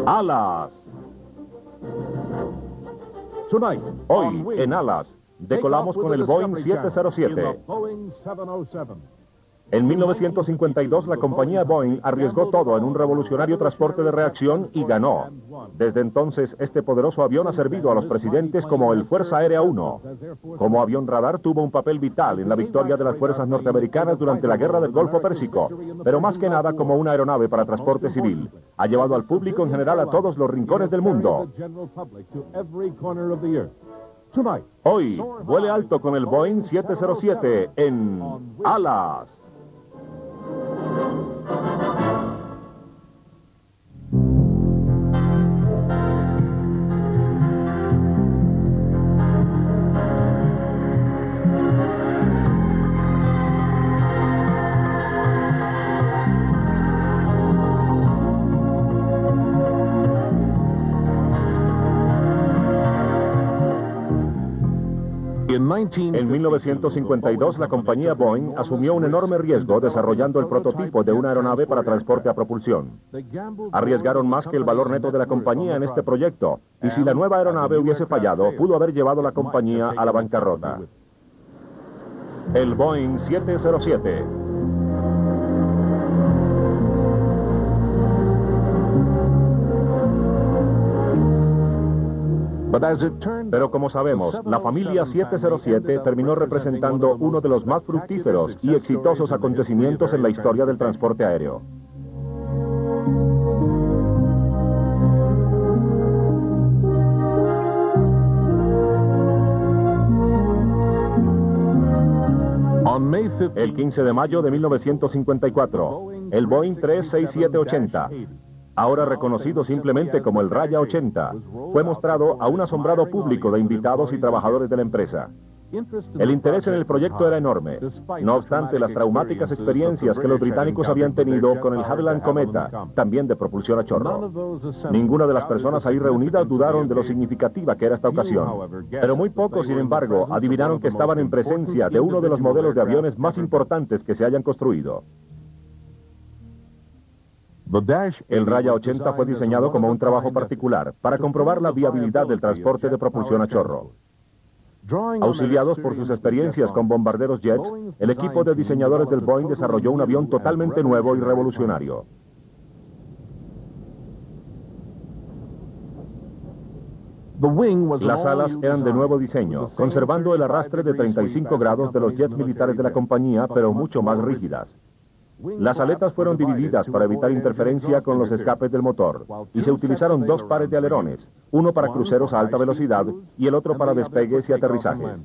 Alas. Hoy, en Alas, decolamos con el Boeing 707. En 1952, la compañía Boeing arriesgó todo en un revolucionario transporte de reacción y ganó. Desde entonces, este poderoso avión ha servido a los presidentes como el Fuerza Aérea 1. Como avión radar, tuvo un papel vital en la victoria de las fuerzas norteamericanas durante la Guerra del Golfo Pérsico, pero más que nada como una aeronave para transporte civil. Ha llevado al público en general a todos los rincones del mundo. Hoy, vuele alto con el Boeing 707 en Alas. En 1952, la compañía Boeing asumió un enorme riesgo desarrollando el prototipo de una aeronave para transporte a propulsión. Arriesgaron más que el valor neto de la compañía en este proyecto, y si la nueva aeronave hubiese fallado, pudo haber llevado la compañía a la bancarrota. El Boeing 707. Pero como sabemos, la familia 707 terminó representando uno de los más fructíferos y exitosos acontecimientos en la historia del transporte aéreo. El 15 de mayo de 1954, el Boeing 367-80, ahora reconocido simplemente como el Raya 80, fue mostrado a un asombrado público de invitados y trabajadores de la empresa. El interés en el proyecto era enorme. No obstante las traumáticas experiencias que los británicos habían tenido con el Havilland Cometa, también de propulsión a chorro. Ninguna de las personas ahí reunidas dudaron de lo significativa que era esta ocasión. Pero muy pocos, sin embargo, adivinaron que estaban en presencia de uno de los modelos de aviones más importantes que se hayan construido. El Raya 80 fue diseñado como un trabajo particular para comprobar la viabilidad del transporte de propulsión a chorro. Auxiliados por sus experiencias con bombarderos jets, el equipo de diseñadores del Boeing desarrolló un avión totalmente nuevo y revolucionario. Las alas eran de nuevo diseño, conservando el arrastre de 35 grados de los jets militares de la compañía, pero mucho más rígidas. Las aletas fueron divididas para evitar interferencia con los escapes del motor, y se utilizaron dos pares de alerones, uno para cruceros a alta velocidad y el otro para despegues y aterrizajes.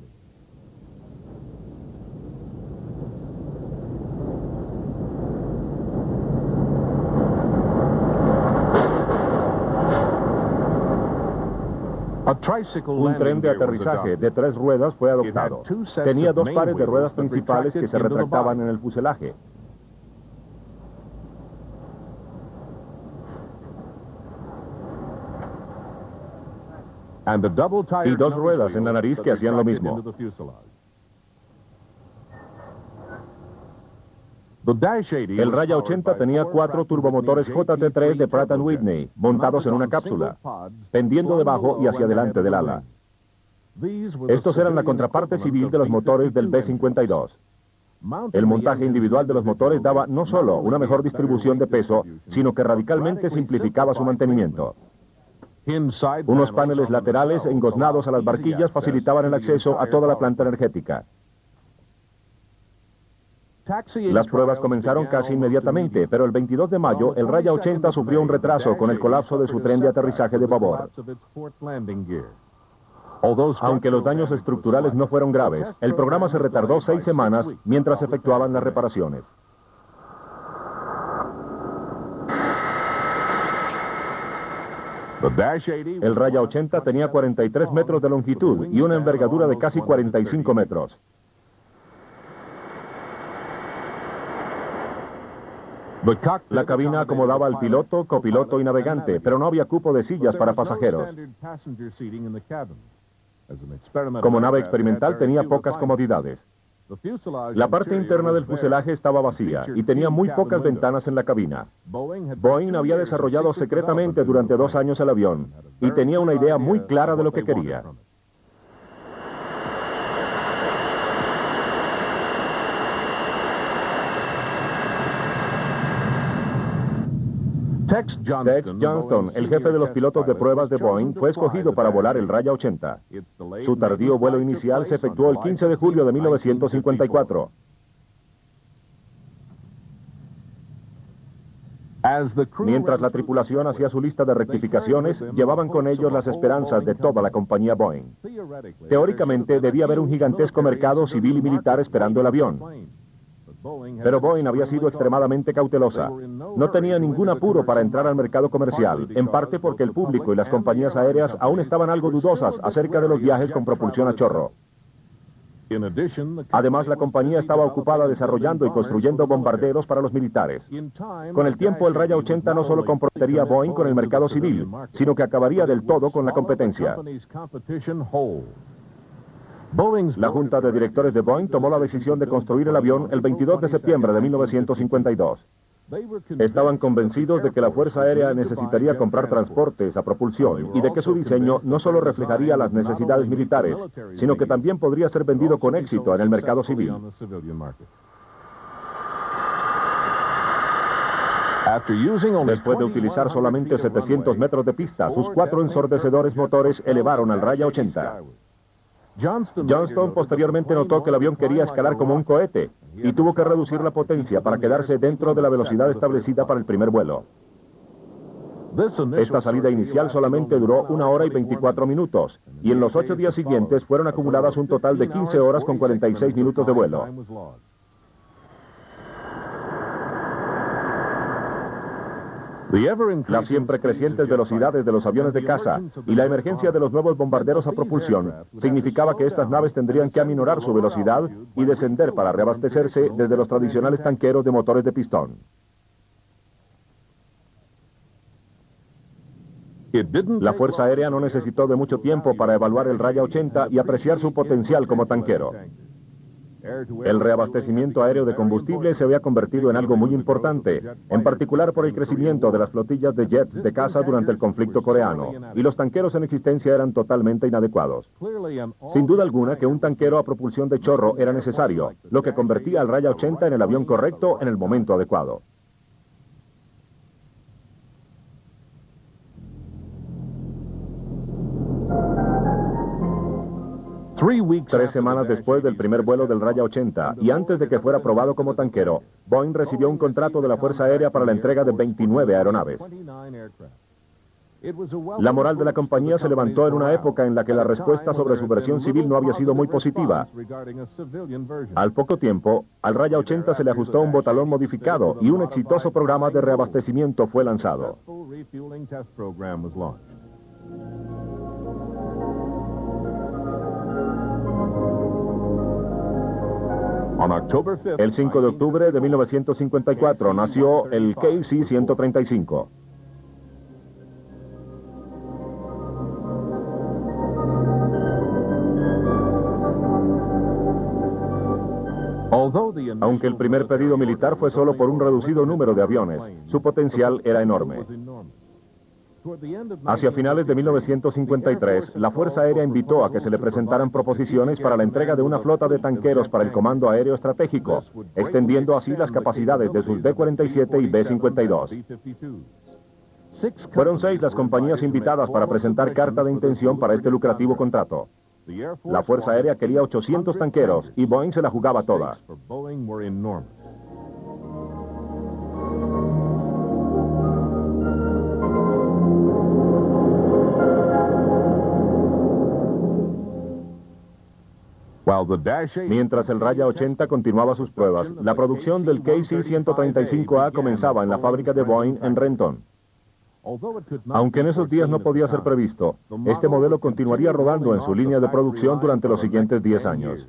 Un tren de aterrizaje de 3 ruedas fue adoptado. Tenía 2 pares de ruedas principales que se retractaban en el fuselaje. Y 2 ruedas en la nariz que hacían lo mismo. El Raya 80 tenía 4 turbomotores JT3 de Pratt & Whitney, montados en una cápsula, pendiendo debajo y hacia adelante del ala. Estos eran la contraparte civil de los motores del B-52. El montaje individual de los motores daba no solo una mejor distribución de peso, sino que radicalmente simplificaba su mantenimiento. Unos paneles laterales engoznados a las barquillas facilitaban el acceso a toda la planta energética. Las pruebas comenzaron casi inmediatamente, pero el 22 de mayo el Raya 80 sufrió un retraso con el colapso de su tren de aterrizaje de babor. Aunque los daños estructurales no fueron graves, el programa se retardó 6 semanas mientras efectuaban las reparaciones. El Raya 80 tenía 43 metros de longitud y una envergadura de casi 45 metros. La cabina acomodaba al piloto, copiloto y navegante, pero no había cupo de sillas para pasajeros. Como nave experimental tenía pocas comodidades. La parte interna del fuselaje estaba vacía y tenía muy pocas ventanas en la cabina. Boeing había desarrollado secretamente durante 2 años el avión y tenía una idea muy clara de lo que quería. Tex Johnston, el jefe de los pilotos de pruebas de Boeing, fue escogido para volar el Raya 80. Su tardío vuelo inicial se efectuó el 15 de julio de 1954. Mientras la tripulación hacía su lista de rectificaciones, llevaban con ellos las esperanzas de toda la compañía Boeing. Teóricamente, debía haber un gigantesco mercado civil y militar esperando el avión. Pero Boeing había sido extremadamente cautelosa. No tenía ningún apuro para entrar al mercado comercial, en parte porque el público y las compañías aéreas aún estaban algo dudosas acerca de los viajes con propulsión a chorro. Además, la compañía estaba ocupada desarrollando y construyendo bombarderos para los militares. Con el tiempo, el Raya 80 no solo comprometería a Boeing con el mercado civil, sino que acabaría del todo con la competencia. La Junta de Directores de Boeing tomó la decisión de construir el avión el 22 de septiembre de 1952. Estaban convencidos de que la Fuerza Aérea necesitaría comprar transportes a propulsión y de que su diseño no solo reflejaría las necesidades militares, sino que también podría ser vendido con éxito en el mercado civil. Después de utilizar solamente 700 metros de pista, sus 4 ensordecedores motores elevaron al Raya 80. Johnston posteriormente notó que el avión quería escalar como un cohete y tuvo que reducir la potencia para quedarse dentro de la velocidad establecida para el primer vuelo. Esta salida inicial solamente duró 1 hora y 24 minutos y en los 8 días siguientes fueron acumuladas un total de 15 horas con 46 minutos de vuelo. Las siempre crecientes velocidades de los aviones de caza y la emergencia de los nuevos bombarderos a propulsión significaba que estas naves tendrían que aminorar su velocidad y descender para reabastecerse desde los tradicionales tanqueros de motores de pistón. La Fuerza Aérea no necesitó de mucho tiempo para evaluar el Raya 80 y apreciar su potencial como tanquero. El reabastecimiento aéreo de combustible se había convertido en algo muy importante, en particular por el crecimiento de las flotillas de jets de caza durante el conflicto coreano, y los tanqueros en existencia eran totalmente inadecuados. Sin duda alguna que un tanquero a propulsión de chorro era necesario, lo que convertía al Raya 80 en el avión correcto en el momento adecuado. Tres semanas después del primer vuelo del Raya 80 y antes de que fuera aprobado como tanquero, Boeing recibió un contrato de la Fuerza Aérea para la entrega de 29 aeronaves. La moral de la compañía se levantó en una época en la que la respuesta sobre su versión civil no había sido muy positiva. Al poco tiempo, al Raya 80 se le ajustó un botalón modificado y un exitoso programa de reabastecimiento fue lanzado. El 5 de octubre de 1954 nació el KC-135. Aunque el primer pedido militar fue solo por un reducido número de aviones, su potencial era enorme. Hacia finales de 1953, la Fuerza Aérea invitó a que se le presentaran proposiciones para la entrega de una flota de tanqueros para el Comando Aéreo Estratégico, extendiendo así las capacidades de sus B-47 y B-52. Fueron 6 las compañías invitadas para presentar carta de intención para este lucrativo contrato. La Fuerza Aérea quería 800 tanqueros y Boeing se la jugaba toda. Mientras el Raya 80 continuaba sus pruebas, la producción del KC-135A comenzaba en la fábrica de Boeing en Renton. Aunque en esos días no podía ser previsto, este modelo continuaría rodando en su línea de producción durante los siguientes 10 años.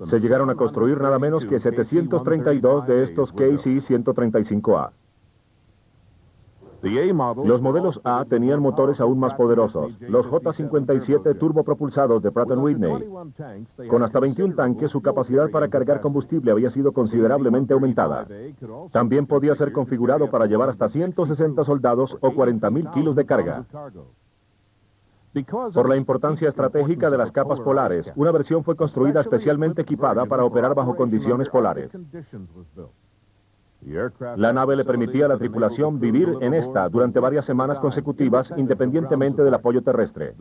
Se llegaron a construir nada menos que 732 de estos KC-135A. Los modelos A tenían motores aún más poderosos, los J-57 turbopropulsados de Pratt & Whitney. Con hasta 21 tanques, su capacidad para cargar combustible había sido considerablemente aumentada. También podía ser configurado para llevar hasta 160 soldados o 40.000 kilos de carga. Por la importancia estratégica de las capas polares, una versión fue construida especialmente equipada para operar bajo condiciones polares. La nave le permitía a la tripulación vivir en esta durante varias semanas consecutivas independientemente del apoyo terrestre.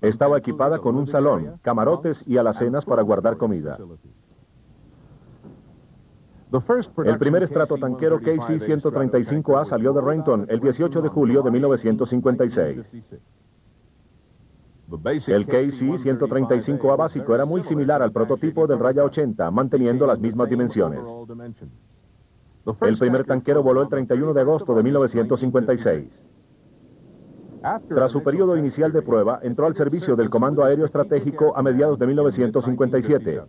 Estaba equipada con un salón, camarotes y alacenas para guardar comida. El primer estratotanquero KC-135A salió de Renton el 18 de julio de 1956. El KC-135A básico era muy similar al prototipo del Raya 80, manteniendo las mismas dimensiones. El primer tanquero voló el 31 de agosto de 1956. Tras su periodo inicial de prueba, entró al servicio del Comando Aéreo Estratégico a mediados de 1957.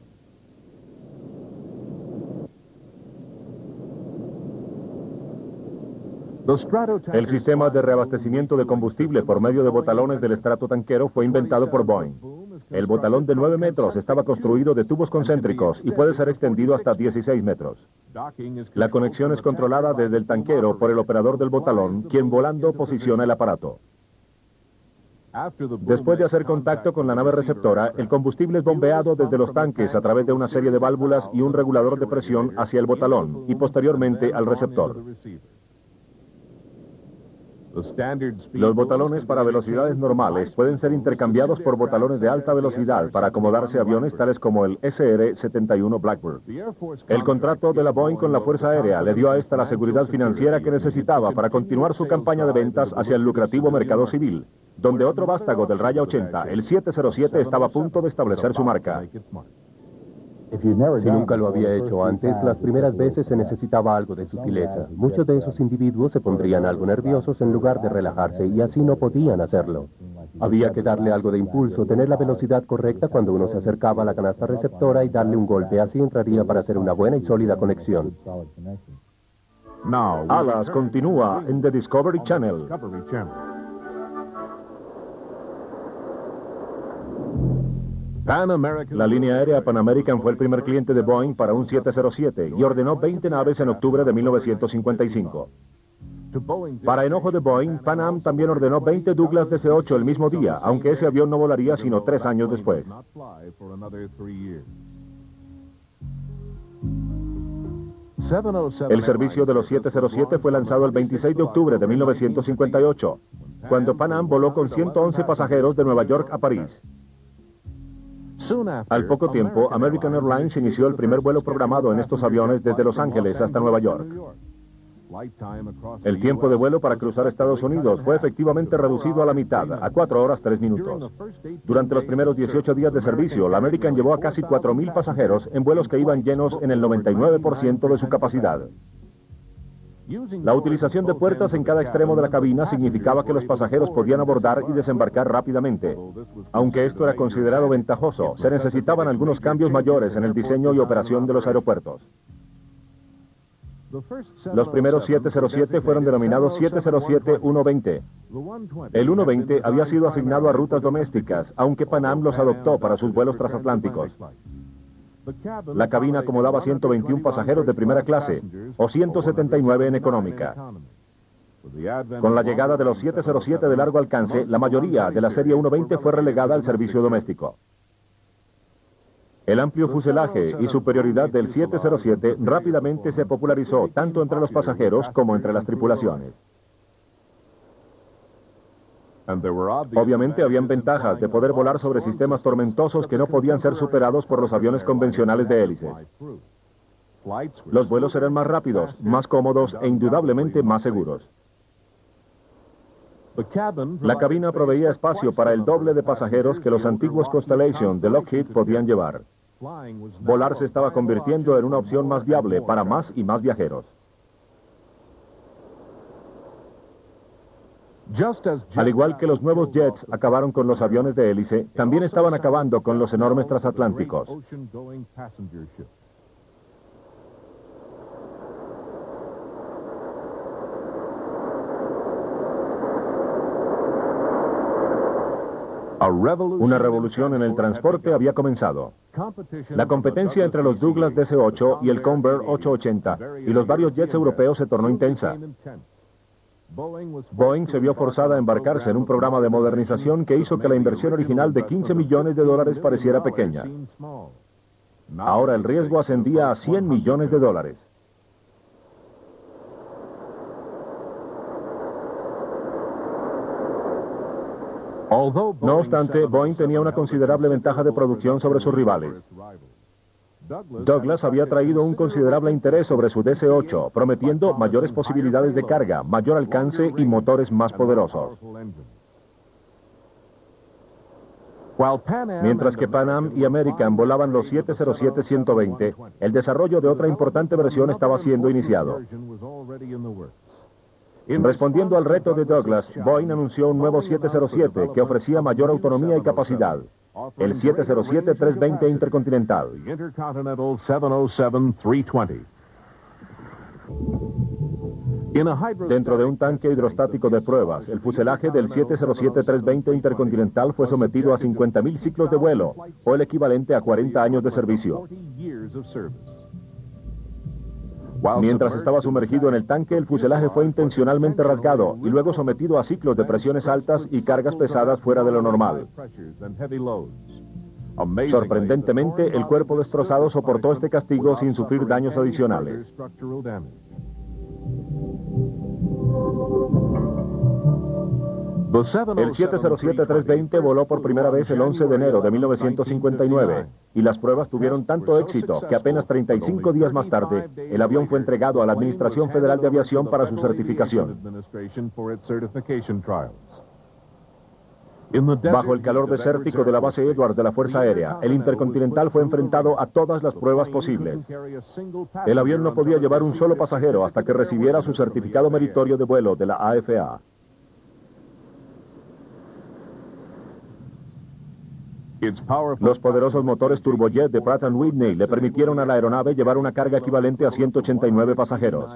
El sistema de reabastecimiento de combustible por medio de botalones del estratotanquero fue inventado por Boeing. El botalón de 9 metros estaba construido de tubos concéntricos y puede ser extendido hasta 16 metros. La conexión es controlada desde el tanquero por el operador del botalón, quien volando posiciona el aparato. Después de hacer contacto con la nave receptora, el combustible es bombeado desde los tanques a través de una serie de válvulas y un regulador de presión hacia el botalón y posteriormente al receptor. Los botalones para velocidades normales pueden ser intercambiados por botalones de alta velocidad para acomodarse a aviones tales como el SR-71 Blackbird. El contrato de la Boeing con la Fuerza Aérea le dio a esta la seguridad financiera que necesitaba para continuar su campaña de ventas hacia el lucrativo mercado civil, donde otro vástago del Raya 80, el 707, estaba a punto de establecer su marca. Si nunca lo había hecho antes, las primeras veces se necesitaba algo de sutileza. Muchos de esos individuos se pondrían algo nerviosos en lugar de relajarse y así no podían hacerlo. Había que darle algo de impulso, tener la velocidad correcta cuando uno se acercaba a la canasta receptora y darle un golpe, así entraría para hacer una buena y sólida conexión. Alas continúa en The Discovery Channel. La línea aérea Pan American fue el primer cliente de Boeing para un 707 y ordenó 20 naves en octubre de 1955. Para enojo de Boeing, Pan Am también ordenó 20 Douglas DC-8 el mismo día, aunque ese avión no volaría sino 3 años después. El servicio de los 707 fue lanzado el 26 de octubre de 1958, cuando Pan Am voló con 111 pasajeros de Nueva York a París. Al poco tiempo, American Airlines inició el primer vuelo programado en estos aviones desde Los Ángeles hasta Nueva York. El tiempo de vuelo para cruzar Estados Unidos fue efectivamente reducido a la mitad, a 4 horas 3 minutos. Durante los primeros 18 días de servicio, la American llevó a casi 4.000 pasajeros en vuelos que iban llenos en el 99% de su capacidad. La utilización de puertas en cada extremo de la cabina significaba que los pasajeros podían abordar y desembarcar rápidamente. Aunque esto era considerado ventajoso, se necesitaban algunos cambios mayores en el diseño y operación de los aeropuertos. Los primeros 707 fueron denominados 707-120. El 120 había sido asignado a rutas domésticas, aunque Pan Am los adoptó para sus vuelos transatlánticos. La cabina acomodaba 121 pasajeros de primera clase, o 179 en económica. Con la llegada de los 707 de largo alcance, la mayoría de la serie 120 fue relegada al servicio doméstico. El amplio fuselaje y superioridad del 707 rápidamente se popularizó tanto entre los pasajeros como entre las tripulaciones. Obviamente habían ventajas de poder volar sobre sistemas tormentosos que no podían ser superados por los aviones convencionales de hélices. Los vuelos eran más rápidos, más cómodos e indudablemente más seguros. La cabina proveía espacio para el doble de pasajeros que los antiguos Constellation de Lockheed podían llevar. Volar se estaba convirtiendo en una opción más viable para más y más viajeros. Al igual que los nuevos jets acabaron con los aviones de hélice, también estaban acabando con los enormes transatlánticos. Una revolución en el transporte había comenzado. La competencia entre los Douglas DC-8 y el Convair 880 y los varios jets europeos se tornó intensa. Boeing se vio forzada a embarcarse en un programa de modernización que hizo que la inversión original de $15 millones pareciera pequeña. Ahora el riesgo ascendía a $100 millones. No obstante, Boeing tenía una considerable ventaja de producción sobre sus rivales. Douglas había traído un considerable interés sobre su DC-8, prometiendo mayores posibilidades de carga, mayor alcance y motores más poderosos. Mientras que Pan Am y American volaban los 707-120, el desarrollo de otra importante versión estaba siendo iniciado. Respondiendo al reto de Douglas, Boeing anunció un nuevo 707 que ofrecía mayor autonomía y capacidad, el 707-320 Intercontinental. Dentro de un tanque hidrostático de pruebas, el fuselaje del 707-320 Intercontinental fue sometido a 50.000 ciclos de vuelo, o el equivalente a 40 años de servicio. Mientras estaba sumergido en el tanque, el fuselaje fue intencionalmente rasgado y luego sometido a ciclos de presiones altas y cargas pesadas fuera de lo normal. Sorprendentemente, el cuerpo destrozado soportó este castigo sin sufrir daños adicionales. El 707-320 voló por primera vez el 11 de enero de 1959 y las pruebas tuvieron tanto éxito que apenas 35 días más tarde el avión fue entregado a la Administración Federal de Aviación para su certificación. Bajo el calor desértico de la base Edwards de la Fuerza Aérea, el Intercontinental fue enfrentado a todas las pruebas posibles. El avión no podía llevar un solo pasajero hasta que recibiera su certificado meritorio de vuelo de la AFA. Los poderosos motores turbojet de Pratt & Whitney le permitieron a la aeronave llevar una carga equivalente a 189 pasajeros.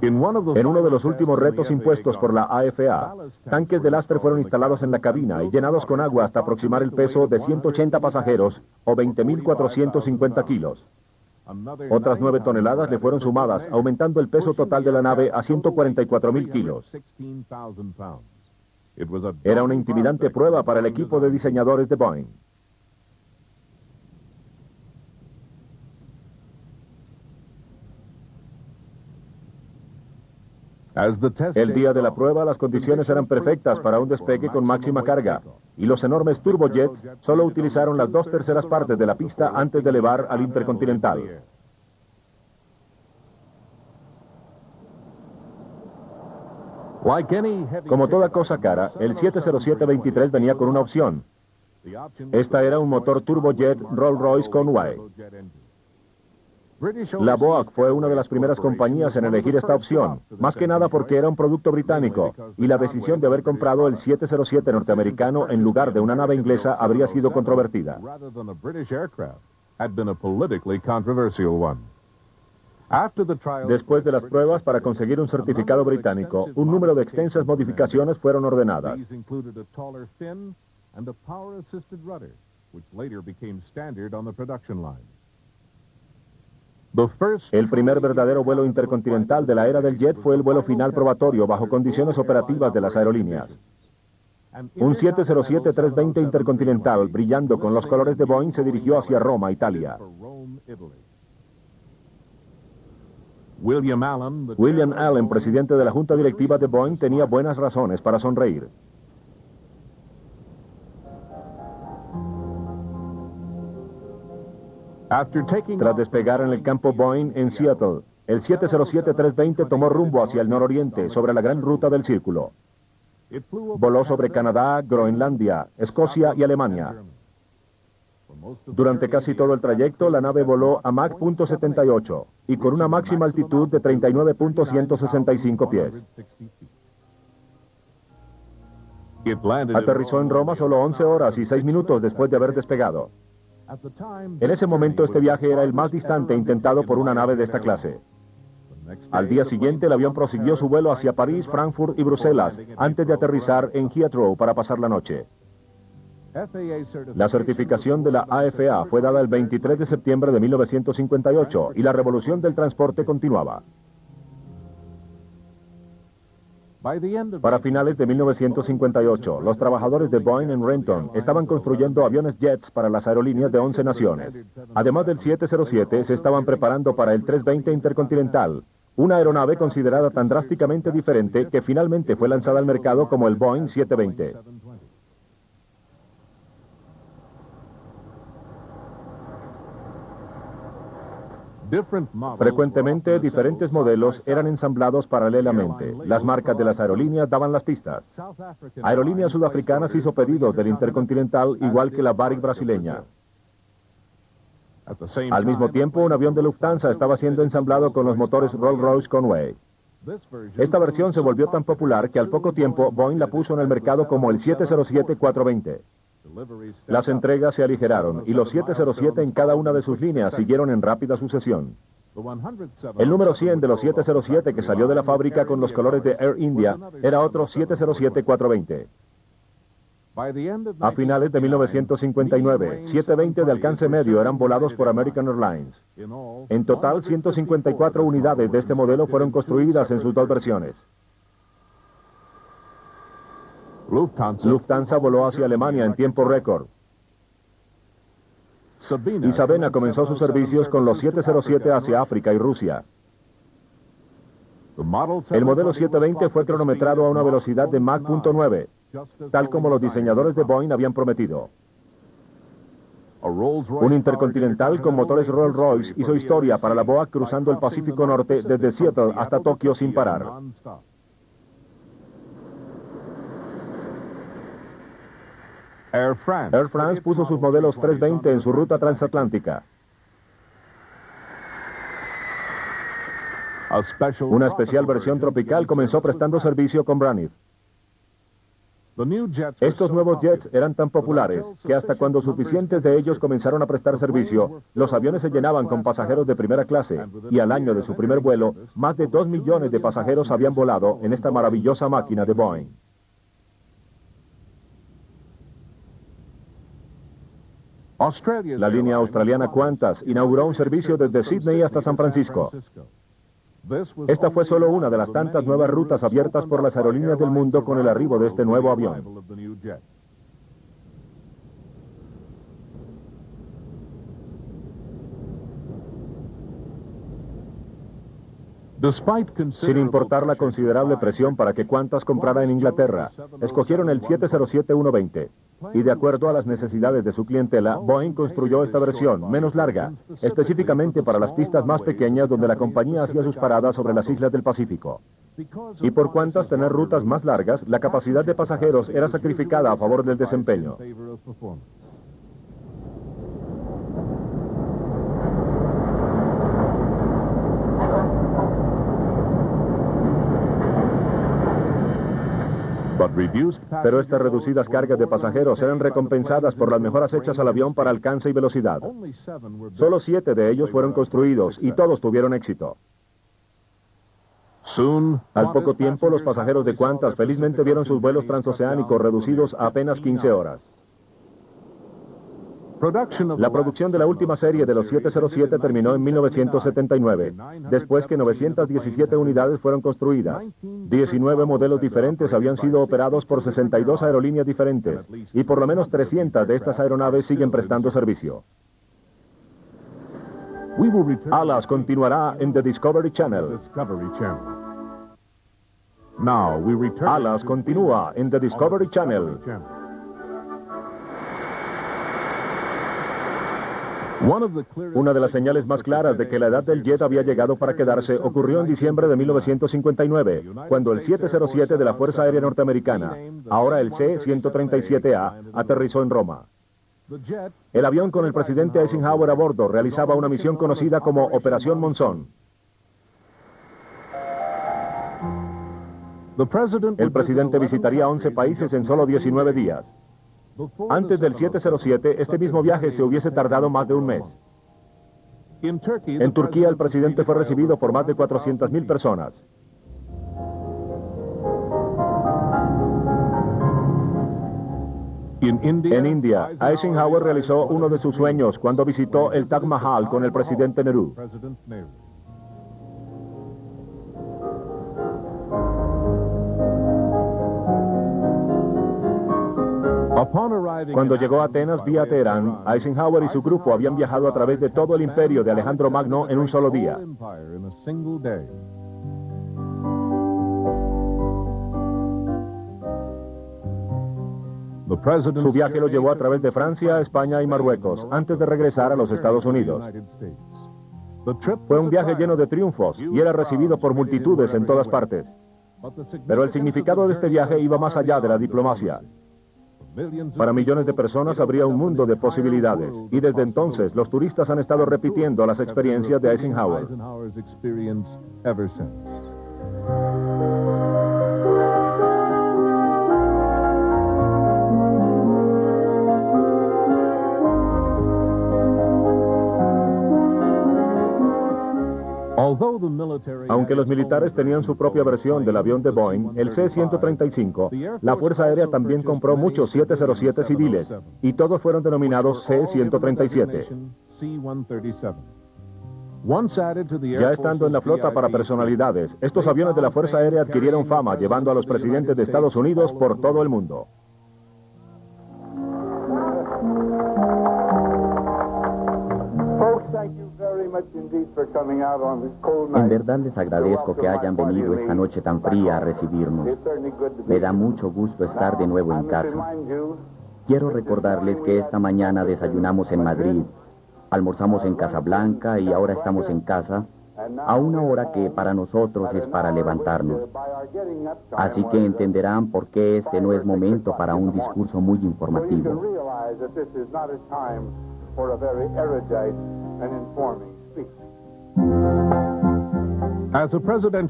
En uno de los últimos retos impuestos por la AFA, tanques de lastre fueron instalados en la cabina y llenados con agua hasta aproximar el peso de 180 pasajeros o 20.450 kilos. Otras 9 toneladas le fueron sumadas, aumentando el peso total de la nave a 144.000 kilos. Era una intimidante prueba para el equipo de diseñadores de Boeing. El día de la prueba, las condiciones eran perfectas para un despegue con máxima carga, y los enormes turbojets solo utilizaron las 2/3 partes de la pista antes de elevar al Intercontinental. Como toda cosa cara, el 707-23 venía con una opción. Esta era un motor turbojet Rolls-Royce Conway. La Boeing fue una de las primeras compañías en elegir esta opción, más que nada porque era un producto británico, y la decisión de haber comprado el 707 norteamericano en lugar de una nave inglesa habría sido controvertida. Después de las pruebas para conseguir un certificado británico, un número de extensas modificaciones fueron ordenadas. El primer verdadero vuelo intercontinental de la era del jet fue el vuelo final probatorio bajo condiciones operativas de las aerolíneas. Un 707-320 intercontinental, brillando con los colores de Boeing, se dirigió hacia Roma, Italia. William Allen, presidente de la Junta Directiva de Boeing, tenía buenas razones para sonreír. Tras despegar en el campo Boeing en Seattle, el 707-320 tomó rumbo hacia el nororiente sobre la gran ruta del Círculo. Voló sobre Canadá, Groenlandia, Escocia y Alemania. Durante casi todo el trayecto, la nave voló a Mach .78 y con una máxima altitud de 39.165 pies. Aterrizó en Roma solo 11 horas y 6 minutos después de haber despegado. En ese momento, este viaje era el más distante intentado por una nave de esta clase. Al día siguiente, el avión prosiguió su vuelo hacia París, Frankfurt y Bruselas, antes de aterrizar en Heathrow para pasar la noche. La certificación de la AFA fue dada el 23 de septiembre de 1958 y la revolución del transporte continuaba. Para finales de 1958, los trabajadores de Boeing en Renton estaban construyendo aviones jets para las aerolíneas de 11 naciones. Además del 707, se estaban preparando para el 320 Intercontinental, una aeronave considerada tan drásticamente diferente que finalmente fue lanzada al mercado como el Boeing 720. Frecuentemente, diferentes modelos eran ensamblados paralelamente. Las marcas de las aerolíneas daban las pistas. Aerolíneas Sudafricanas hizo pedidos del Intercontinental, igual que la Varig brasileña. Al mismo tiempo, un avión de Lufthansa estaba siendo ensamblado con los motores Rolls-Royce Conway. Esta versión se volvió tan popular que al poco tiempo Boeing la puso en el mercado como el 707-420. Las entregas se aligeraron y los 707 en cada una de sus líneas siguieron en rápida sucesión. El número 100 de los 707 que salió de la fábrica con los colores de Air India era otro 707-420. A finales de 1959, 720 de alcance medio eran volados por American Airlines. En total, 154 unidades de este modelo fueron construidas en sus dos versiones. Lufthansa voló hacia Alemania en tiempo récord. Y Sabena comenzó sus servicios con los 707 hacia África y Rusia. El modelo 720 fue cronometrado a una velocidad de Mach 0.9, tal como los diseñadores de Boeing habían prometido. Un Intercontinental con motores Rolls-Royce hizo historia para la BOA cruzando el Pacífico Norte desde Seattle hasta Tokio sin parar. Air France puso sus modelos 320 en su ruta transatlántica. Una especial versión tropical comenzó prestando servicio con Braniff. Estos nuevos jets eran tan populares que hasta cuando suficientes de ellos comenzaron a prestar servicio, los aviones se llenaban con pasajeros de primera clase, y al año de su primer vuelo, más de 2 millones de pasajeros habían volado en esta maravillosa máquina de Boeing. La línea australiana Qantas inauguró un servicio desde Sydney hasta San Francisco. Esta fue solo una de las tantas nuevas rutas abiertas por las aerolíneas del mundo con el arribo de este nuevo avión. Sin importar la considerable presión para que Qantas comprara en Inglaterra, escogieron el 707-120. Y de acuerdo a las necesidades de su clientela, Boeing construyó esta versión, menos larga, específicamente para las pistas más pequeñas donde la compañía hacía sus paradas sobre las islas del Pacífico. Y por Qantas tener rutas más largas, la capacidad de pasajeros era sacrificada a favor del desempeño. Pero estas reducidas cargas de pasajeros eran recompensadas por las mejoras hechas al avión para alcance y velocidad. Solo 7 de ellos fueron construidos y todos tuvieron éxito. Al poco tiempo, los pasajeros de Qantas felizmente vieron sus vuelos transoceánicos reducidos a apenas 15 horas. La producción de la última serie de los 707 terminó en 1979, después que 917 unidades fueron construidas. 19 modelos diferentes habían sido operados por 62 aerolíneas diferentes, y por lo menos 300 de estas aeronaves siguen prestando servicio. Alas continuará en The Discovery Channel. Alas continúa en The Discovery Channel. Una de las señales más claras de que la edad del jet había llegado para quedarse ocurrió en diciembre de 1959, cuando el 707 de la Fuerza Aérea Norteamericana, ahora el C-137A, aterrizó en Roma. El avión con el presidente Eisenhower a bordo realizaba una misión conocida como Operación Monzón. El presidente visitaría 11 países en solo 19 días. Antes del 707, este mismo viaje se hubiese tardado más de un mes. En Turquía, el presidente fue recibido por más de 400.000 personas. En India, Eisenhower realizó uno de sus sueños cuando visitó el Taj Mahal con el presidente Nehru. Cuando llegó a Atenas vía Teherán, Eisenhower y su grupo habían viajado a través de todo el imperio de Alejandro Magno en un solo día. Su viaje lo llevó a través de Francia, España y Marruecos, antes de regresar a los Estados Unidos. Fue un viaje lleno de triunfos y era recibido por multitudes en todas partes. Pero el significado de este viaje iba más allá de la diplomacia. Para millones de personas habría un mundo de posibilidades, y desde entonces los turistas han estado repitiendo las experiencias de Eisenhower. Aunque los militares tenían su propia versión del avión de Boeing, el C-135, la Fuerza Aérea también compró muchos 707 civiles, y todos fueron denominados C-137. Ya estando en la flota para personalidades, estos aviones de la Fuerza Aérea adquirieron fama, llevando a los presidentes de Estados Unidos por todo el mundo. En verdad les agradezco que hayan venido esta noche tan fría a recibirnos. Me da mucho gusto estar de nuevo en casa. Quiero recordarles que esta mañana desayunamos en Madrid, almorzamos en Casablanca y ahora estamos en casa, a una hora que para nosotros es para levantarnos. Así que entenderán por qué este no es momento para un discurso muy informativo.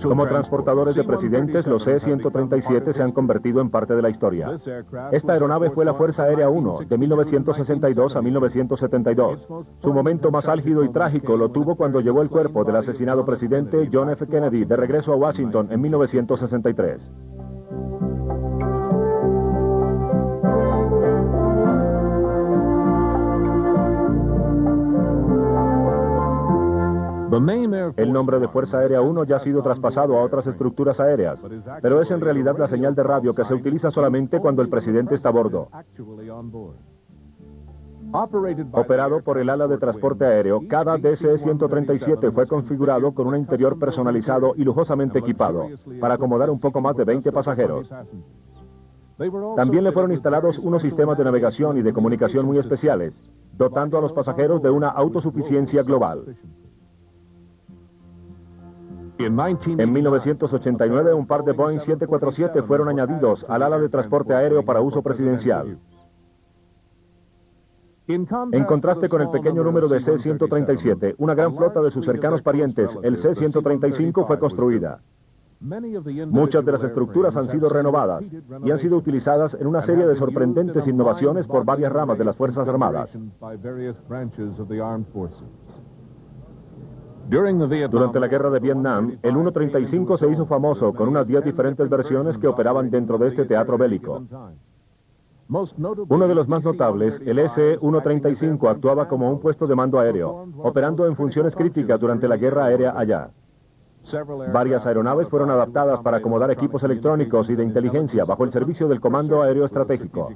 Como transportadores de presidentes, los C-137 se han convertido en parte de la historia. Esta aeronave fue la Fuerza Aérea 1, de 1962 a 1972. Su momento más álgido y trágico lo tuvo cuando llevó el cuerpo del asesinado presidente John F. Kennedy de regreso a Washington en 1963. El nombre de Fuerza Aérea 1 ya ha sido traspasado a otras estructuras aéreas, pero es en realidad la señal de radio que se utiliza solamente cuando el presidente está a bordo. Operado por el ala de transporte aéreo, cada DC-137 fue configurado con un interior personalizado y lujosamente equipado, para acomodar un poco más de 20 pasajeros. También le fueron instalados unos sistemas de navegación y de comunicación muy especiales, dotando a los pasajeros de una autosuficiencia global. En 1989, un par de Boeing 747 fueron añadidos al ala de transporte aéreo para uso presidencial. En contraste con el pequeño número de C-137, una gran flota de sus cercanos parientes, el C-135, fue construida. Muchas de las estructuras han sido renovadas y han sido utilizadas en una serie de sorprendentes innovaciones por varias ramas de las Fuerzas Armadas. Durante la guerra de Vietnam, el 135 se hizo famoso con unas 10 diferentes versiones que operaban dentro de este teatro bélico. Uno de los más notables, el SE-135, actuaba como un puesto de mando aéreo, operando en funciones críticas durante la guerra aérea allá. Varias aeronaves fueron adaptadas para acomodar equipos electrónicos y de inteligencia bajo el servicio del Comando Aéreo Estratégico.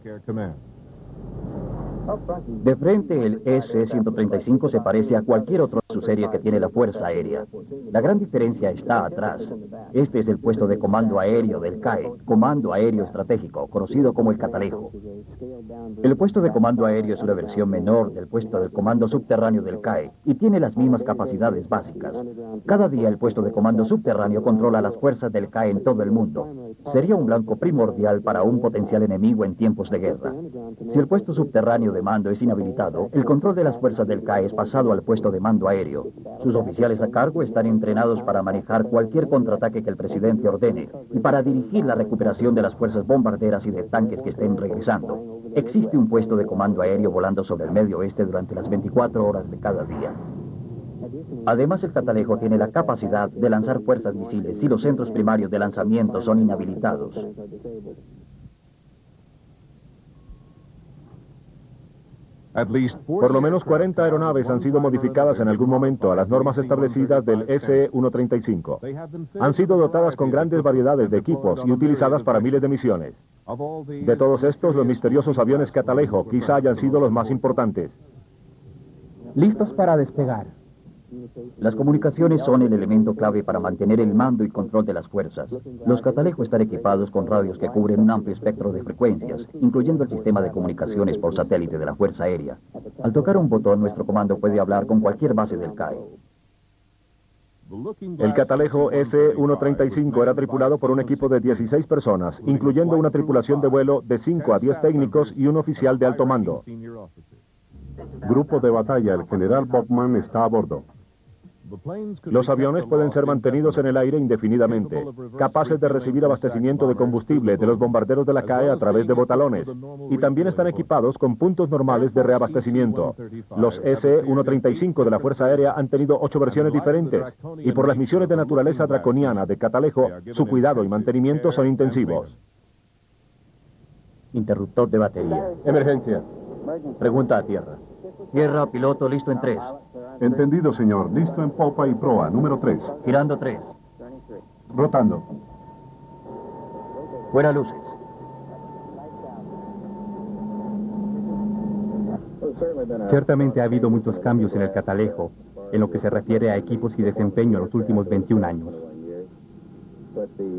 De frente, el S-135 se parece a cualquier otro de su serie que tiene la Fuerza Aérea. La gran diferencia está atrás. Este es el puesto de comando aéreo del CAE, Comando Aéreo Estratégico, conocido como el Catalejo. El puesto de comando aéreo es una versión menor del puesto del comando subterráneo del CAE y tiene las mismas capacidades básicas. Cada día el puesto de comando subterráneo controla las fuerzas del CAE en todo el mundo. Sería un blanco primordial para un potencial enemigo en tiempos de guerra. Si el puesto subterráneo de mando es inhabilitado, el control de las fuerzas del CAE es pasado al puesto de mando aéreo. Sus oficiales a cargo están entrenados para manejar cualquier contraataque que el presidente ordene y para dirigir la recuperación de las fuerzas bombarderas y de tanques que estén regresando. Existe un puesto de comando aéreo volando sobre el Medio Oeste durante las 24 horas de cada día. Además, el Catalejo tiene la capacidad de lanzar fuerzas misiles si los centros primarios de lanzamiento son inhabilitados. Por lo menos 40 aeronaves han sido modificadas en algún momento a las normas establecidas del SE-135. Han sido dotadas con grandes variedades de equipos y utilizadas para miles de misiones. De todos estos, los misteriosos aviones Catalejo quizá hayan sido los más importantes. Listos para despegar. Las comunicaciones son el elemento clave para mantener el mando y control de las fuerzas. Los Catalejo están equipados con radios que cubren un amplio espectro de frecuencias, incluyendo el sistema de comunicaciones por satélite de la Fuerza Aérea. Al tocar un botón, nuestro comando puede hablar con cualquier base del CAE. El Catalejo SE-135 era tripulado por un equipo de 16 personas, incluyendo una tripulación de vuelo de 5 a 10 técnicos y un oficial de alto mando. Grupo de batalla, el general Bachmann está a bordo. Los aviones pueden ser mantenidos en el aire indefinidamente, capaces de recibir abastecimiento de combustible de los bombarderos de la CAE a través de botalones, y también están equipados con puntos normales de reabastecimiento. Los SE-135 de la Fuerza Aérea han tenido 8 versiones diferentes, y por las misiones de naturaleza draconiana de Catalejo, su cuidado y mantenimiento son intensivos. Interruptor de batería. Emergencia. Pregunta a tierra. Tierra, piloto, listo en 3. Entendido, señor. Listo en popa y proa, número 3. Girando 3. Rotando. Fuera luces. Ciertamente ha habido muchos cambios en el Catalejo, en lo que se refiere a equipos y desempeño en los últimos 21 años.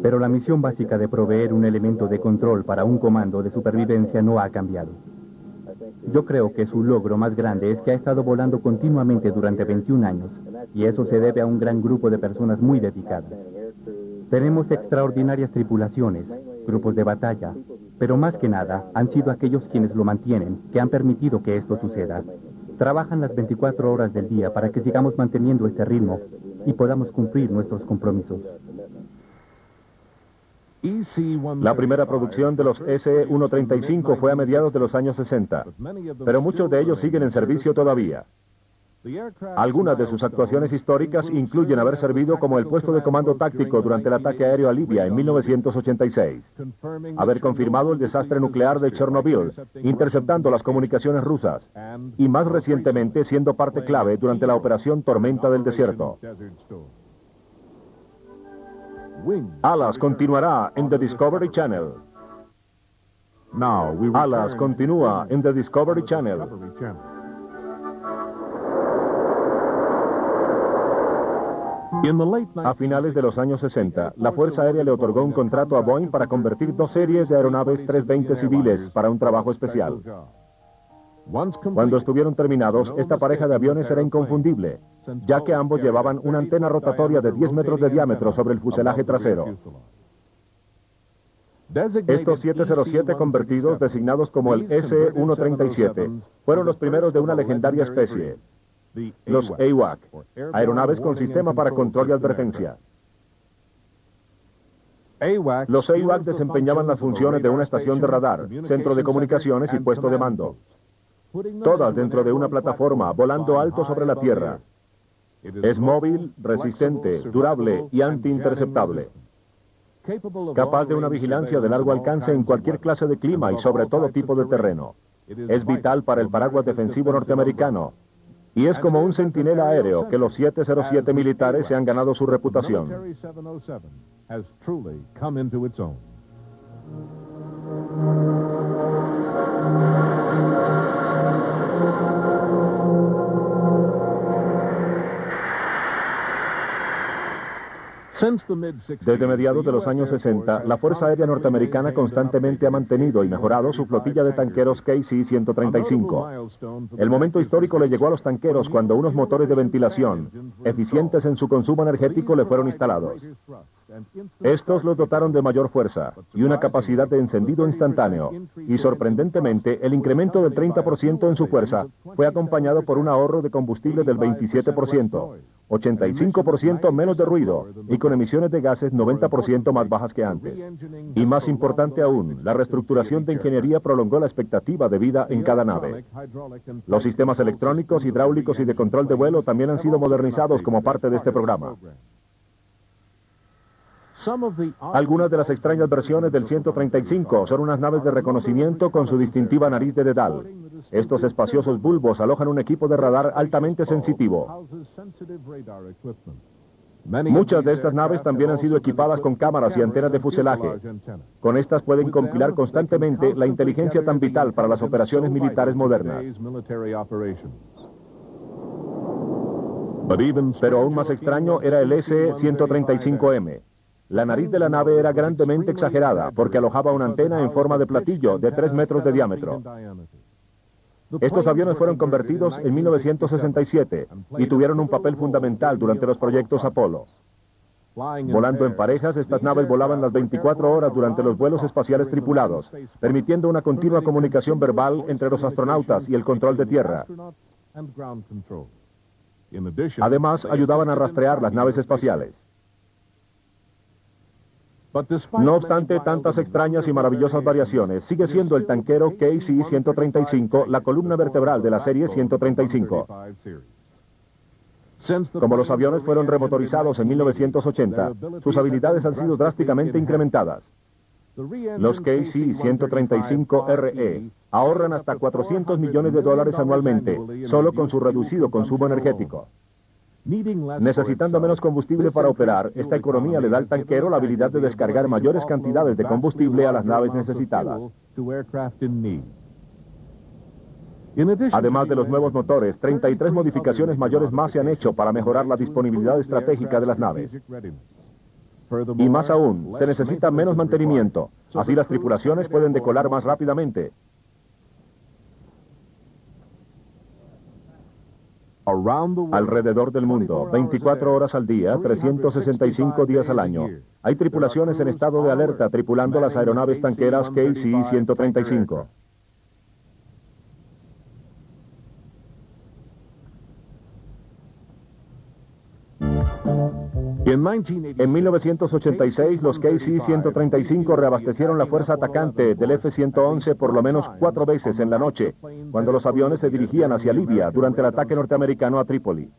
Pero la misión básica de proveer un elemento de control para un comando de supervivencia no ha cambiado. Yo creo que su logro más grande es que ha estado volando continuamente durante 21 años, y eso se debe a un gran grupo de personas muy dedicadas. Tenemos extraordinarias tripulaciones, grupos de batalla, pero más que nada han sido aquellos quienes lo mantienen, que han permitido que esto suceda. Trabajan las 24 horas del día para que sigamos manteniendo este ritmo y podamos cumplir nuestros compromisos. La primera producción de los SE-135 fue a mediados de los años 60, pero muchos de ellos siguen en servicio todavía. Algunas de sus actuaciones históricas incluyen haber servido como el puesto de comando táctico durante el ataque aéreo a Libia en 1986, haber confirmado el desastre nuclear de Chernobyl, interceptando las comunicaciones rusas, y más recientemente siendo parte clave durante la operación Tormenta del Desierto. Alas continuará en The Discovery Channel. Alas continúa en The Discovery Channel. A finales de los años 60, la Fuerza Aérea le otorgó un contrato a Boeing para convertir 2 series de aeronaves 320 civiles para un trabajo especial. Cuando estuvieron terminados, esta pareja de aviones era inconfundible, ya que ambos llevaban una antena rotatoria de 10 metros de diámetro sobre el fuselaje trasero. Estos 707 convertidos, designados como el SE-137, fueron los primeros de una legendaria especie, los AWAC, aeronaves con sistema para control y advertencia. Los AWAC desempeñaban las funciones de una estación de radar, centro de comunicaciones y puesto de mando. Todas dentro de una plataforma, volando alto sobre la tierra. Es móvil, resistente, durable y anti-interceptable. Capaz de una vigilancia de largo alcance en cualquier clase de clima y sobre todo tipo de terreno. Es vital para el paraguas defensivo norteamericano. Y es como un centinela aéreo que los 707 militares se han ganado su reputación. Desde mediados de los años 60, la Fuerza Aérea Norteamericana constantemente ha mantenido y mejorado su flotilla de tanqueros KC-135. El momento histórico le llegó a los tanqueros cuando unos motores de ventilación, eficientes en su consumo energético, le fueron instalados. Estos los dotaron de mayor fuerza y una capacidad de encendido instantáneo, y sorprendentemente, el incremento del 30% en su fuerza fue acompañado por un ahorro de combustible del 27%, 85% menos de ruido, y con con emisiones de gases 90% más bajas que antes. Y más importante aún, la reestructuración de ingeniería prolongó la expectativa de vida en cada nave. Los sistemas electrónicos, hidráulicos y de control de vuelo también han sido modernizados como parte de este programa. Algunas de las extrañas versiones del 135 son unas naves de reconocimiento con su distintiva nariz de dedal. Estos espaciosos bulbos alojan un equipo de radar altamente sensitivo. Muchas de estas naves también han sido equipadas con cámaras y antenas de fuselaje. Con estas pueden compilar constantemente la inteligencia tan vital para las operaciones militares modernas. Pero aún más extraño era el SE-135M. La nariz de la nave era grandemente exagerada porque alojaba una antena en forma de platillo de 3 metros de diámetro. Estos aviones fueron convertidos en 1967 y tuvieron un papel fundamental durante los proyectos Apolo. Volando en parejas, estas naves volaban las 24 horas durante los vuelos espaciales tripulados, permitiendo una continua comunicación verbal entre los astronautas y el control de tierra. Además, ayudaban a rastrear las naves espaciales. No obstante tantas extrañas y maravillosas variaciones, sigue siendo el tanquero KC-135 la columna vertebral de la serie 135. Como los aviones fueron remotorizados en 1980, sus habilidades han sido drásticamente incrementadas. Los KC-135RE ahorran hasta $400 millones anualmente, solo con su reducido consumo energético. Necesitando menos combustible para operar, esta economía le da al tanquero la habilidad de descargar mayores cantidades de combustible a las naves necesitadas. Además de los nuevos motores, 33 modificaciones mayores más se han hecho para mejorar la disponibilidad estratégica de las naves. Y más aún, se necesita menos mantenimiento, así las tripulaciones pueden decolar más rápidamente. Alrededor del mundo, 24 horas al día, 365 días al año, hay tripulaciones en estado de alerta tripulando las aeronaves tanqueras KC-135. En 1986, los KC-135 reabastecieron la fuerza atacante del F-111 por lo menos 4 veces en la noche, cuando los aviones se dirigían hacia Libia durante el ataque norteamericano a Trípoli.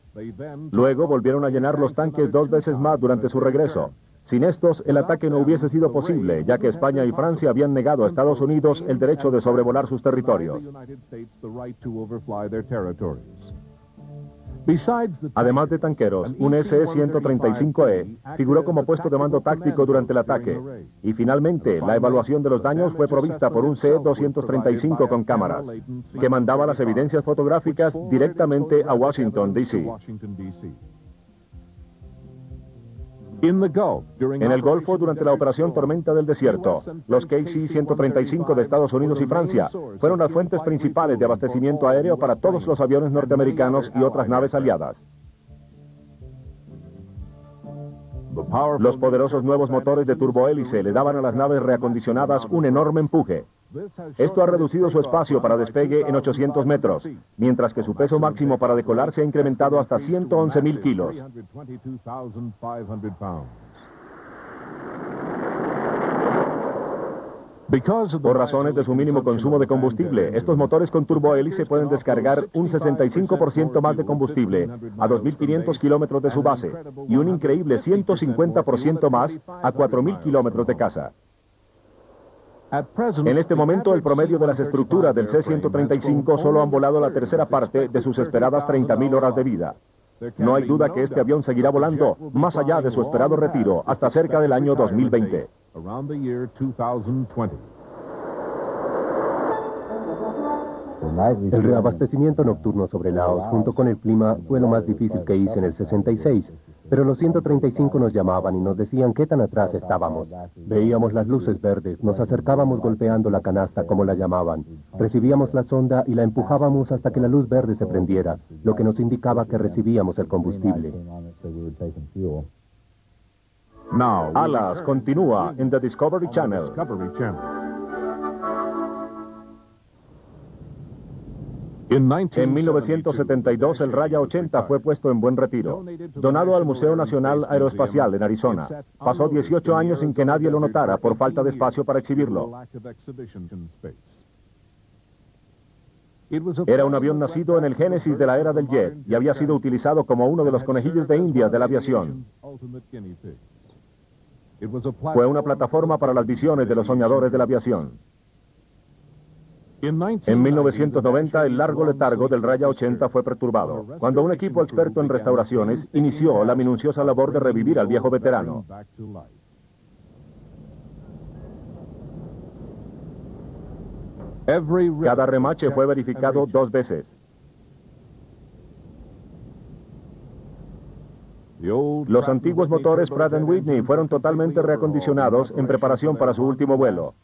Luego volvieron a llenar los tanques 2 veces más durante su regreso. Sin estos, el ataque no hubiese sido posible, ya que España y Francia habían negado a Estados Unidos el derecho de sobrevolar sus territorios. Además de tanqueros, un SE-135E figuró como puesto de mando táctico durante el ataque. Y finalmente, la evaluación de los daños fue provista por un C-235 con cámaras, que mandaba las evidencias fotográficas directamente a Washington, D.C. En el Golfo, durante la operación Tormenta del Desierto, los KC-135 de Estados Unidos y Francia fueron las fuentes principales de abastecimiento aéreo para todos los aviones norteamericanos y otras naves aliadas. Los poderosos nuevos motores de turbohélice le daban a las naves reacondicionadas un enorme empuje. Esto ha reducido su espacio para despegue en 800 metros, mientras que su peso máximo para decolar se ha incrementado hasta 111.000 kilos. Por razones de su mínimo consumo de combustible, estos motores con turbohélice pueden descargar un 65% más de combustible a 2.500 kilómetros de su base y un increíble 150% más a 4.000 kilómetros de casa. En este momento, el promedio de las estructuras del C-135 solo han volado la tercera parte de sus esperadas 30.000 horas de vida. No hay duda que este avión seguirá volando más allá de su esperado retiro hasta cerca del año 2020. El reabastecimiento nocturno sobre Laos, junto con el clima, fue lo más difícil que hice en el 66. Pero los 135 nos llamaban y nos decían qué tan atrás estábamos. Veíamos las luces verdes, nos acercábamos golpeando la canasta, como la llamaban. Recibíamos la sonda y la empujábamos hasta que la luz verde se prendiera, lo que nos indicaba que recibíamos el combustible. Alas continúa en The Discovery Channel. En 1972 el Raya 80 fue puesto en buen retiro, donado al Museo Nacional Aeroespacial en Arizona. Pasó 18 años sin que nadie lo notara por falta de espacio para exhibirlo. Era un avión nacido en el génesis de la era del jet y había sido utilizado como uno de los conejillos de India de la aviación. Fue una plataforma para las visiones de los soñadores de la aviación. En 1990, el largo letargo del Raya 80 fue perturbado, cuando un equipo experto en restauraciones inició la minuciosa labor de revivir al viejo veterano. Cada remache fue verificado 2 veces. Los antiguos motores Pratt & Whitney fueron totalmente reacondicionados en preparación para su último vuelo.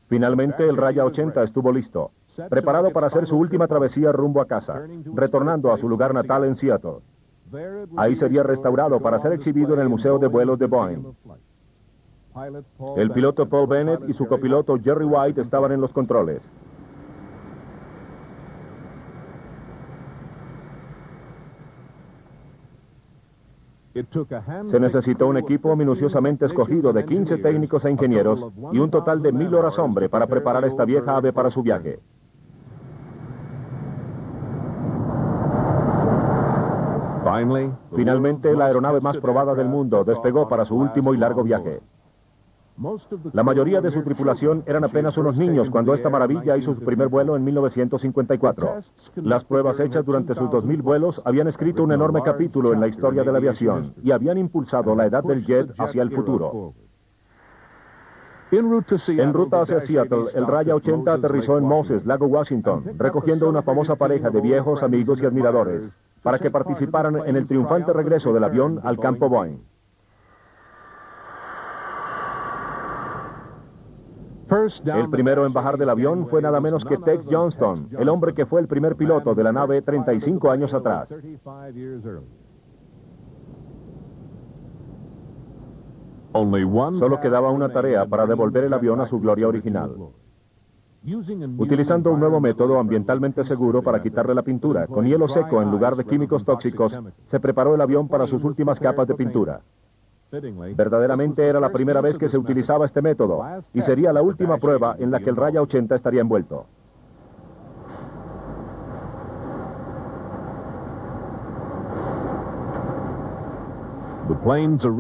Finalmente, el Raya 80 estuvo listo, preparado para hacer su última travesía rumbo a casa, retornando a su lugar natal en Seattle. Ahí sería restaurado para ser exhibido en el Museo de Vuelos de Boeing. El piloto Paul Bennett y su copiloto Jerry White estaban en los controles. Se necesitó un equipo minuciosamente escogido de 15 técnicos e ingenieros y un total de 1000 horas hombre para preparar esta vieja ave para su viaje. Finalmente, la aeronave más probada del mundo despegó para su último y largo viaje. La mayoría de su tripulación eran apenas unos niños cuando esta maravilla hizo su primer vuelo en 1954. Las pruebas hechas durante sus 2000 vuelos habían escrito un enorme capítulo en la historia de la aviación y habían impulsado la edad del jet hacia el futuro. En ruta hacia Seattle, el Raya 80 aterrizó en Moses, Lago Washington, recogiendo una famosa pareja de viejos amigos y admiradores para que participaran en el triunfante regreso del avión al campo Boeing. El primero en bajar del avión fue nada menos que Tex Johnston, el hombre que fue el primer piloto de la nave 35 años atrás. Solo quedaba una tarea para devolver el avión a su gloria original. Utilizando un nuevo método ambientalmente seguro para quitarle la pintura, con hielo seco en lugar de químicos tóxicos, se preparó el avión para sus últimas capas de pintura. Verdaderamente era la primera vez que se utilizaba este método, y sería la última prueba en la que el Raya 80 estaría envuelto.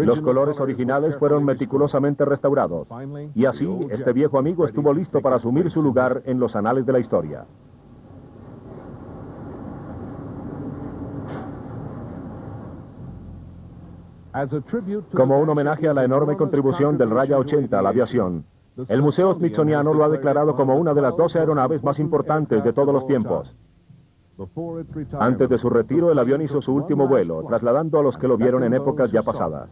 Los colores originales fueron meticulosamente restaurados, y así este viejo amigo estuvo listo para asumir su lugar en los anales de la historia. Como un homenaje a la enorme contribución del Raya 80 a la aviación, el Museo Smithsoniano lo ha declarado como una de las 12 aeronaves más importantes de todos los tiempos. Antes de su retiro, el avión hizo su último vuelo, trasladando a los que lo vieron en épocas ya pasadas.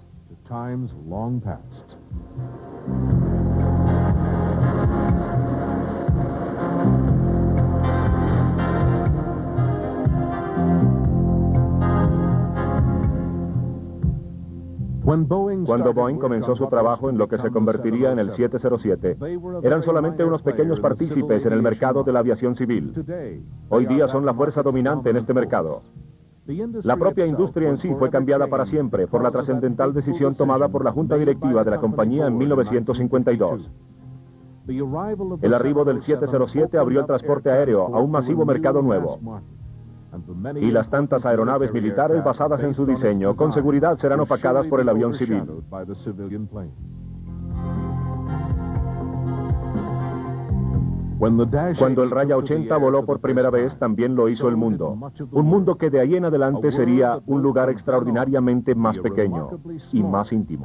Cuando Boeing comenzó su trabajo en lo que se convertiría en el 707, eran solamente unos pequeños partícipes en el mercado de la aviación civil. Hoy día son la fuerza dominante en este mercado. La propia industria en sí fue cambiada para siempre por la trascendental decisión tomada por la Junta Directiva de la compañía en 1952. El arribo del 707 abrió el transporte aéreo a un masivo mercado nuevo. Y las tantas aeronaves militares basadas en su diseño con seguridad serán opacadas por el avión civil. Cuando el Raya 80 voló por primera vez, también lo hizo el mundo. Un mundo que de ahí en adelante sería un lugar extraordinariamente más pequeño y más íntimo.